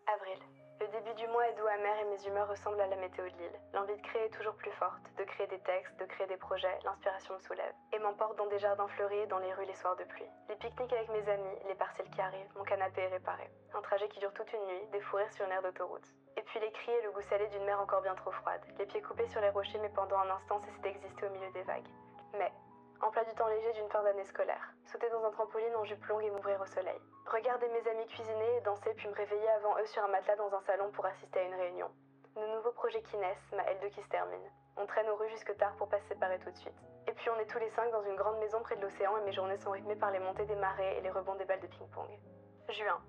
Avril. Le début du mois est doux amer et mes humeurs ressemblent à la météo de l'île. L'envie de créer est toujours plus forte, de créer des textes, de créer des projets, l'inspiration me soulève. Et m'emporte dans des jardins fleuris et dans les rues les soirs de pluie. Les pique-niques avec mes amis, les partiels qui arrivent, mon canapé est réparé. Un trajet qui dure toute une nuit, des fous rires sur une aire d'autoroute. Et puis les cris et le goût salé d'une mer encore bien trop froide. Les pieds coupés sur les rochers mais pendant un instant cesser d'exister au milieu des vagues. Mais emploi du temps léger d'une fin d'année scolaire. Sauter dans un trampoline en jupe longue et m'ouvrir au soleil. Regarder mes amis cuisiner et danser puis me réveiller avant eux sur un matelas dans un salon pour assister à une réunion. Nos nouveaux projets qui naissent, ma L2 qui se termine. On traîne aux rues jusque tard pour pas se séparer tout de suite. Et puis on est tous les 5 dans une grande maison près de l'océan et mes journées sont rythmées par les montées des marées et les rebonds des balles de ping-pong. Juin.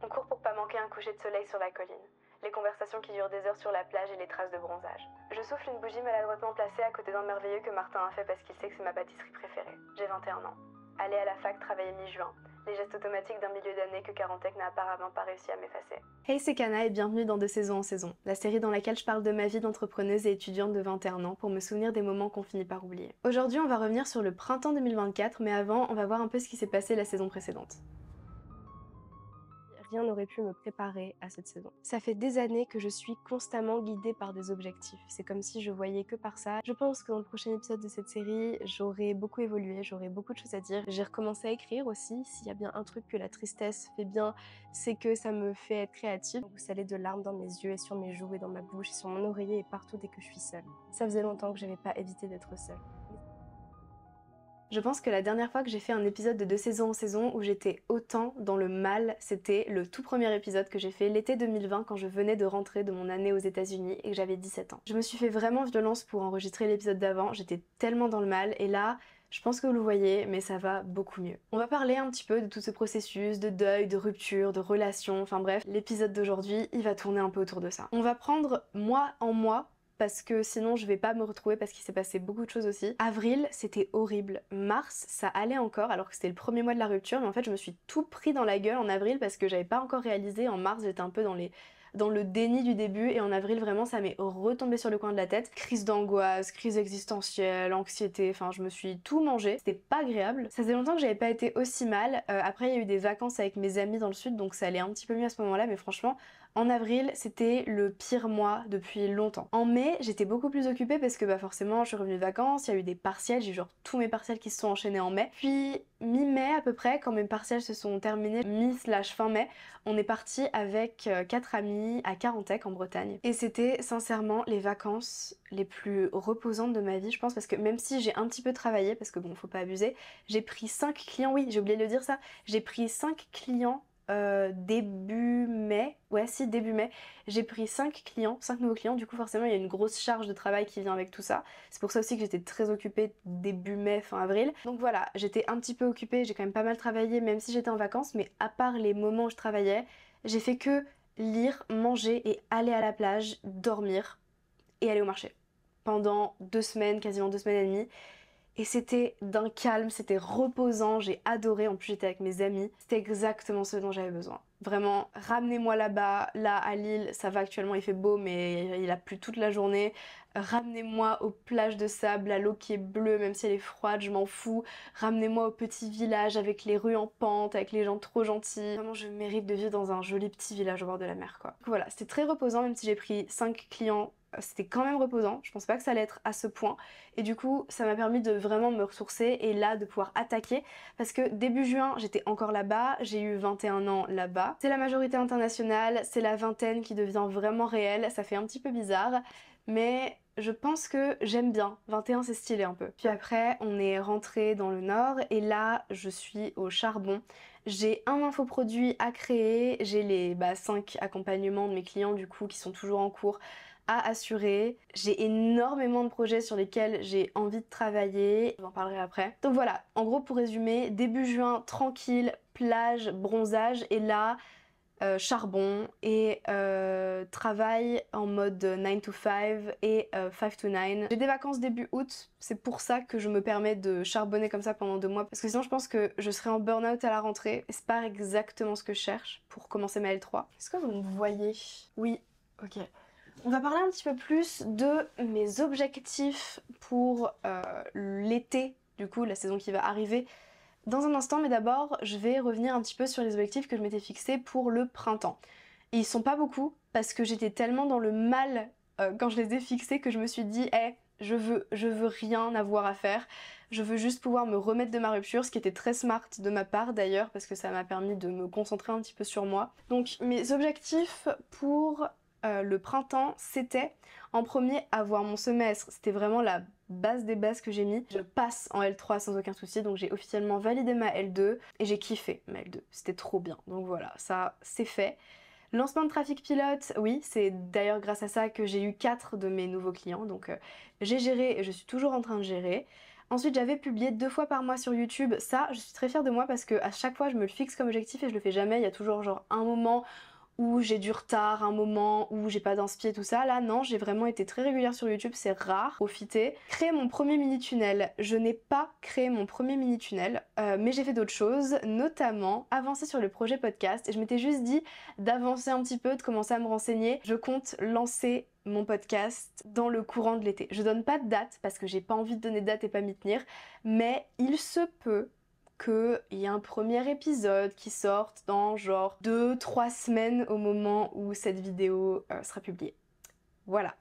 On court pour pas manquer un coucher de soleil sur la colline. Les conversations qui durent des heures sur la plage et les traces de bronzage. Je souffle une bougie maladroitement placée à côté d'un merveilleux que Martin a fait parce qu'il sait que c'est ma pâtisserie préférée. J'ai 21 ans. Aller à la fac, travailler mi-juin. Les gestes automatiques d'un milieu d'année que Carantec n'a apparemment pas réussi à m'effacer. Hey, c'est Kana et bienvenue dans De Saison en Saison, la série dans laquelle je parle de ma vie d'entrepreneuse et étudiante de 21 ans pour me souvenir des moments qu'on finit par oublier. Aujourd'hui, on va revenir sur le printemps 2024, mais avant, on va voir un peu ce qui s'est passé la saison précédente. Rien n'aurait pu me préparer à cette saison. Ça fait des années que je suis constamment guidée par des objectifs. C'est comme si je voyais que par ça. Je pense que dans le prochain épisode de cette série, j'aurai beaucoup évolué, j'aurai beaucoup de choses à dire. J'ai recommencé à écrire aussi. S'il y a bien un truc que la tristesse fait bien, c'est que ça me fait être créative. Vous salez de larmes dans mes yeux et sur mes joues et dans ma bouche et sur mon oreiller et partout dès que je suis seule. Ça faisait longtemps que j'avais pas évité d'être seule. Je pense que la dernière fois que j'ai fait un épisode de 2 saisons en saison où j'étais autant dans le mal, c'était le tout premier épisode que j'ai fait l'été 2020 quand je venais de rentrer de mon année aux États-Unis et que j'avais 17 ans. Je me suis fait vraiment violence pour enregistrer l'épisode d'avant, j'étais tellement dans le mal et là, je pense que vous le voyez, mais ça va beaucoup mieux. On va parler un petit peu de tout ce processus de deuil, de rupture, de relation, enfin bref, l'épisode d'aujourd'hui, il va tourner un peu autour de ça. On va prendre mois en mois, parce que sinon je vais pas me retrouver parce qu'il s'est passé beaucoup de choses aussi. Avril, c'était horrible. Mars, ça allait encore alors que c'était le premier mois de la rupture, mais en fait je me suis tout pris dans la gueule en avril parce que j'avais pas encore réalisé. En mars, j'étais un peu dans le déni du début et en avril vraiment ça m'est retombé sur le coin de la tête. Crise d'angoisse, crise existentielle, anxiété, enfin je me suis tout mangé. C'était pas agréable. Ça faisait longtemps que j'avais pas été aussi mal. Après il y a eu des vacances avec mes amis dans le sud donc ça allait un petit peu mieux à ce moment-là, mais franchement en avril c'était le pire mois depuis longtemps. En mai j'étais beaucoup plus occupée parce que forcément je suis revenue de vacances, il y a eu des partiels, j'ai eu genre tous mes partiels qui se sont enchaînés en mai. Puis mi-mai à peu près, quand mes partiels se sont terminés, mi/fin mai, on est parti avec 4 amis à Carantec en Bretagne. Et c'était sincèrement les vacances les plus reposantes de ma vie je pense, parce que même si j'ai un petit peu travaillé, parce que bon faut pas abuser, j'ai pris 5 clients, oui j'ai oublié de le dire ça, j'ai pris 5 clients début mai, ouais si début mai, j'ai pris 5 nouveaux clients, du coup forcément il y a une grosse charge de travail qui vient avec tout ça, c'est pour ça aussi que j'étais très occupée début mai, fin avril, donc voilà, j'étais un petit peu occupée, j'ai quand même pas mal travaillé même si j'étais en vacances, mais à part les moments où je travaillais, j'ai fait que lire, manger et aller à la plage, dormir et aller au marché pendant 2 semaines, quasiment 2 semaines et demie. Et c'était d'un calme, c'était reposant, j'ai adoré, en plus j'étais avec mes amis, c'était exactement ce dont j'avais besoin. Vraiment, ramenez-moi là-bas, là à Lille, ça va actuellement, il fait beau mais il a plu toute la journée. Ramenez-moi aux plages de sable, à l'eau qui est bleue, même si elle est froide, je m'en fous. Ramenez-moi au petit village avec les rues en pente, avec les gens trop gentils. Vraiment, je mérite de vivre dans un joli petit village au bord de la mer quoi. Donc voilà, c'était très reposant, même si j'ai pris 5 clients. C'était quand même reposant, je pense pas que ça allait être à ce point et du coup ça m'a permis de vraiment me ressourcer et là de pouvoir attaquer parce que début juin j'étais encore là-bas, j'ai eu 21 ans là-bas. C'est la majorité internationale, c'est la vingtaine qui devient vraiment réelle, ça fait un petit peu bizarre mais je pense que j'aime bien, 21 c'est stylé un peu. Puis après on est rentré dans le nord et là je suis au charbon. J'ai un infoproduit à créer, j'ai les 5 accompagnements de mes clients du coup qui sont toujours en cours à assurer. J'ai énormément de projets sur lesquels j'ai envie de travailler, j'en parlerai après. Donc voilà, en gros pour résumer, début juin, tranquille, plage, bronzage et là charbon et travail en mode 9 to 5 et 5 to 9. J'ai des vacances début août, c'est pour ça que je me permets de charbonner comme ça pendant 2 mois parce que sinon je pense que je serais en burn-out à la rentrée et c'est pas exactement ce que je cherche pour commencer ma L3. Est-ce que vous me voyez? Oui, ok. On va parler un petit peu plus de mes objectifs pour l'été, du coup la saison qui va arriver dans un instant, mais d'abord je vais revenir un petit peu sur les objectifs que je m'étais fixés pour le printemps. Et ils sont pas beaucoup parce que j'étais tellement dans le mal quand je les ai fixés que je me suis dit je veux rien avoir à faire, je veux juste pouvoir me remettre de ma rupture, ce qui était très smart de ma part d'ailleurs parce que ça m'a permis de me concentrer un petit peu sur moi. Donc mes objectifs pour le printemps, c'était en premier avoir mon semestre, c'était vraiment la base des bases que j'ai mis. Je passe en L3 sans aucun souci, donc j'ai officiellement validé ma L2 et j'ai kiffé ma L2, c'était trop bien. Donc voilà, ça c'est fait. Lancement de Traffic Pilote, oui, c'est d'ailleurs grâce à ça que j'ai eu 4 de mes nouveaux clients, donc j'ai géré et je suis toujours en train de gérer. Ensuite, j'avais publié 2 fois par mois sur YouTube. Ça, je suis très fière de moi parce que à chaque fois, je me le fixe comme objectif et je le fais jamais. Il y a toujours genre un moment où j'ai du retard, un moment où j'ai pas d'inspi tout ça. Là, non, j'ai vraiment été très régulière sur YouTube, c'est rare. Profiter. Créer mon premier mini-tunnel. Je n'ai pas créé mon premier mini-tunnel, mais j'ai fait d'autres choses, notamment avancer sur le projet podcast. Et je m'étais juste dit d'avancer un petit peu, de commencer à me renseigner. Je compte lancer mon podcast dans le courant de l'été. Je donne pas de date parce que j'ai pas envie de donner de date et pas m'y tenir, mais il se peut qu'il y ait un premier épisode qui sorte dans genre 2-3 semaines au moment où cette vidéo sera publiée. Voilà.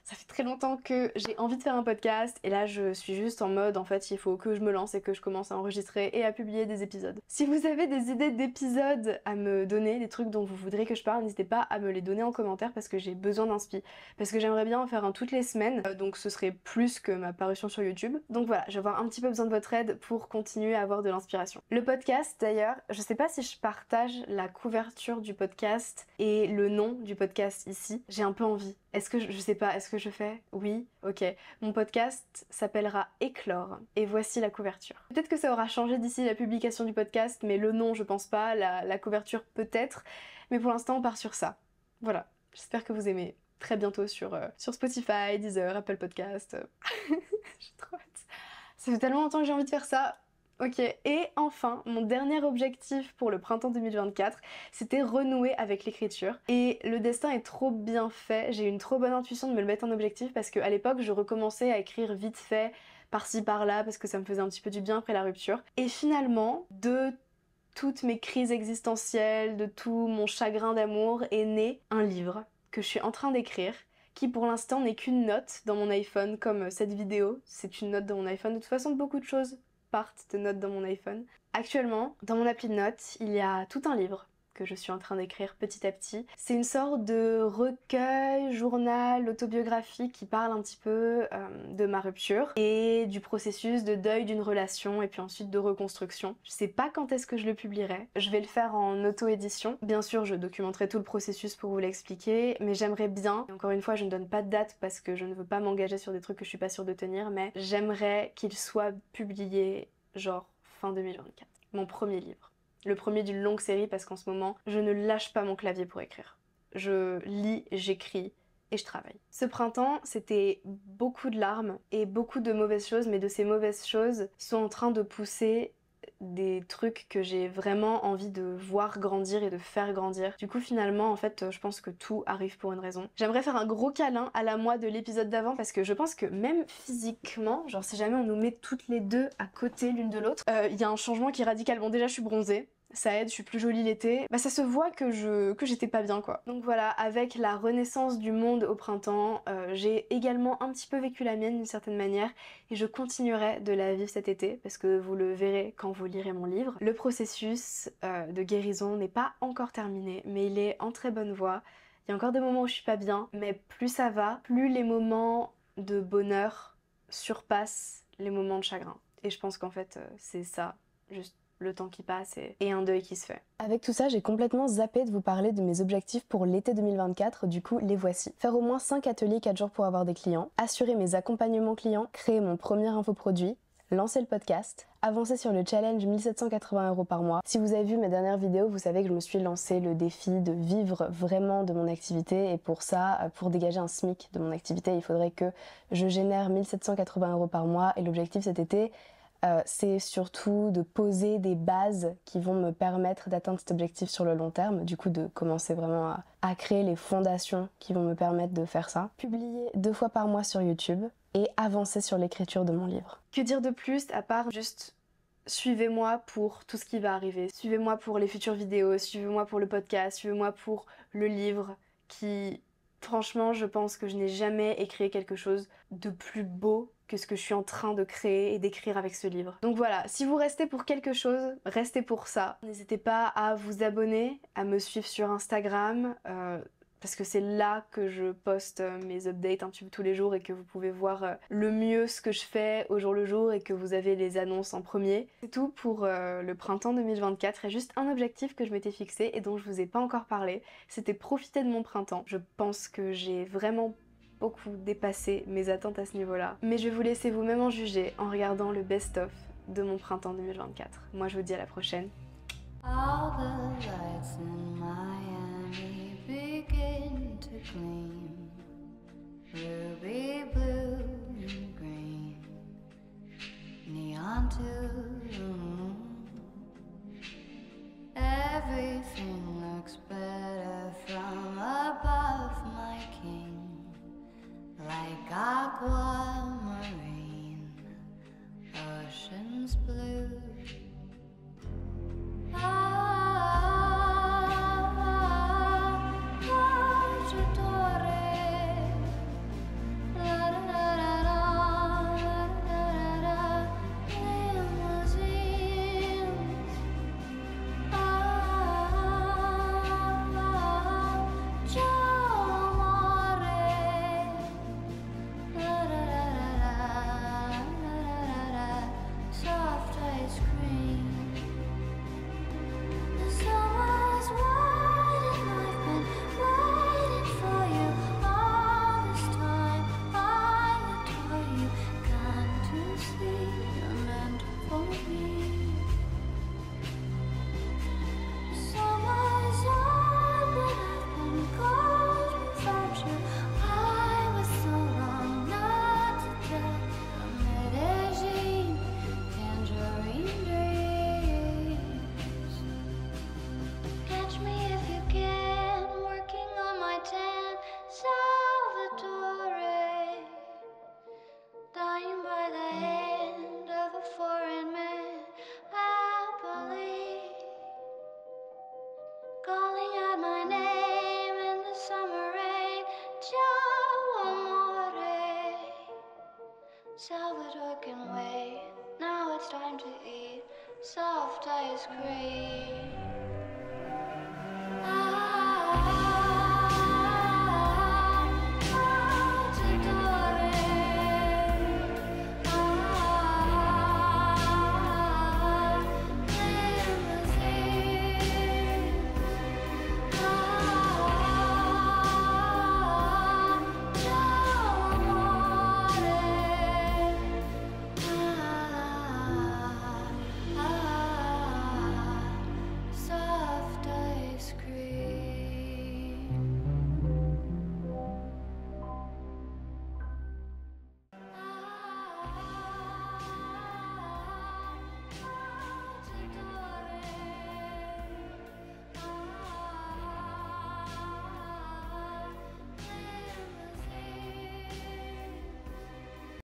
Ça fait très longtemps que j'ai envie de faire un podcast et là je suis juste en mode en fait il faut que je me lance et que je commence à enregistrer et à publier des épisodes. Si vous avez des idées d'épisodes à me donner, des trucs dont vous voudrez que je parle, n'hésitez pas à me les donner en commentaire parce que j'ai besoin d'inspi. Parce que j'aimerais bien en faire un toutes les semaines, donc ce serait plus que ma parution sur YouTube. Donc voilà, je vais avoir un petit peu besoin de votre aide pour continuer à avoir de l'inspiration. Le podcast d'ailleurs, je sais pas si je partage la couverture du podcast et le nom du podcast ici, j'ai un peu envie. Est-ce que je sais pas, est-ce que je fais? Oui, ok. Mon podcast s'appellera Éclore et voici la couverture. Peut-être que ça aura changé d'ici la publication du podcast, mais le nom je pense pas, la couverture peut-être, mais pour l'instant on part sur ça. Voilà, j'espère que vous aimez. Très bientôt sur Spotify, Deezer, Apple Podcast. J'ai trop hâte. Ça fait tellement longtemps que j'ai envie de faire ça. Ok, et enfin, mon dernier objectif pour le printemps 2024, c'était renouer avec l'écriture. Et le destin est trop bien fait, j'ai eu une trop bonne intuition de me le mettre en objectif parce qu'à l'époque, je recommençais à écrire vite fait, par-ci par-là, parce que ça me faisait un petit peu du bien après la rupture. Et finalement, de toutes mes crises existentielles, de tout mon chagrin d'amour, est né un livre que je suis en train d'écrire, qui pour l'instant n'est qu'une note dans mon iPhone, comme cette vidéo, c'est une note dans mon iPhone. De toute façon, beaucoup de choses partent de notes dans mon iPhone. Actuellement, dans mon appli de notes, il y a tout un livre que je suis en train d'écrire petit à petit. C'est une sorte de recueil, journal, autobiographique qui parle un petit peu de ma rupture et du processus de deuil d'une relation et puis ensuite de reconstruction. Je sais pas quand est-ce que je le publierai. Je vais le faire en auto-édition. Bien sûr, je documenterai tout le processus pour vous l'expliquer, mais j'aimerais bien, et encore une fois, je ne donne pas de date parce que je ne veux pas m'engager sur des trucs que je suis pas sûre de tenir, mais j'aimerais qu'il soit publié genre fin 2024. Mon premier livre. Le premier d'une longue série parce qu'en ce moment, je ne lâche pas mon clavier pour écrire. Je lis, j'écris et je travaille. Ce printemps, c'était beaucoup de larmes et beaucoup de mauvaises choses, mais de ces mauvaises choses sont en train de pousser des trucs que j'ai vraiment envie de voir grandir et de faire grandir. Du coup finalement en fait je pense que tout arrive pour une raison. J'aimerais faire un gros câlin à la moi de l'épisode d'avant parce que je pense que même physiquement, genre si jamais on nous met toutes les deux à côté l'une de l'autre, il y a un changement qui est radical. Bon déjà je suis bronzée, ça aide, je suis plus jolie l'été, bah ça se voit que j'étais pas bien quoi. Donc voilà, avec la renaissance du monde au printemps, j'ai également un petit peu vécu la mienne d'une certaine manière et je continuerai de la vivre cet été parce que vous le verrez quand vous lirez mon livre. Le processus de guérison n'est pas encore terminé, mais il est en très bonne voie. Il y a encore des moments où je suis pas bien, mais plus ça va, plus les moments de bonheur surpassent les moments de chagrin. Et je pense qu'en fait c'est ça, juste le temps qui passe et un deuil qui se fait. Avec tout ça, j'ai complètement zappé de vous parler de mes objectifs pour l'été 2024, du coup les voici. Faire au moins 5 ateliers 4 jours pour avoir des clients, assurer mes accompagnements clients, créer mon premier infoproduit, lancer le podcast, avancer sur le challenge 1780 € par mois. Si vous avez vu mes dernières vidéos, vous savez que je me suis lancé le défi de vivre vraiment de mon activité et pour ça, pour dégager un SMIC de mon activité, il faudrait que je génère 1780 € par mois et l'objectif cet été, c'est surtout de poser des bases qui vont me permettre d'atteindre cet objectif sur le long terme, du coup de commencer vraiment à créer les fondations qui vont me permettre de faire ça. Publier 2 fois par mois sur YouTube et avancer sur l'écriture de mon livre. Que dire de plus à part juste suivez-moi pour tout ce qui va arriver. Suivez-moi pour les futures vidéos, suivez-moi pour le podcast, suivez-moi pour le livre qui, franchement, je pense que je n'ai jamais écrit quelque chose de plus beau que ce que je suis en train de créer et d'écrire avec ce livre. Donc voilà, si vous restez pour quelque chose, restez pour ça. N'hésitez pas à vous abonner, à me suivre sur Instagram, parce que c'est là que je poste mes updates un petit peu tous les jours et que vous pouvez voir le mieux ce que je fais au jour le jour et que vous avez les annonces en premier. C'est tout pour le printemps 2024. Il y a juste un objectif que je m'étais fixé et dont je vous ai pas encore parlé, c'était profiter de mon printemps. Je pense que j'ai vraiment beaucoup dépassé mes attentes à ce niveau-là. Mais je vais vous laisser vous-même en juger en regardant le best-of de mon printemps 2024. Moi je vous dis à la prochaine. All the lights in Miami begin to gleam, ruby blue and green, neon to the moon. Everything looks better from above, my king, like aquamarine, oceans blue. Salvador can wait, now it's time to eat soft ice cream.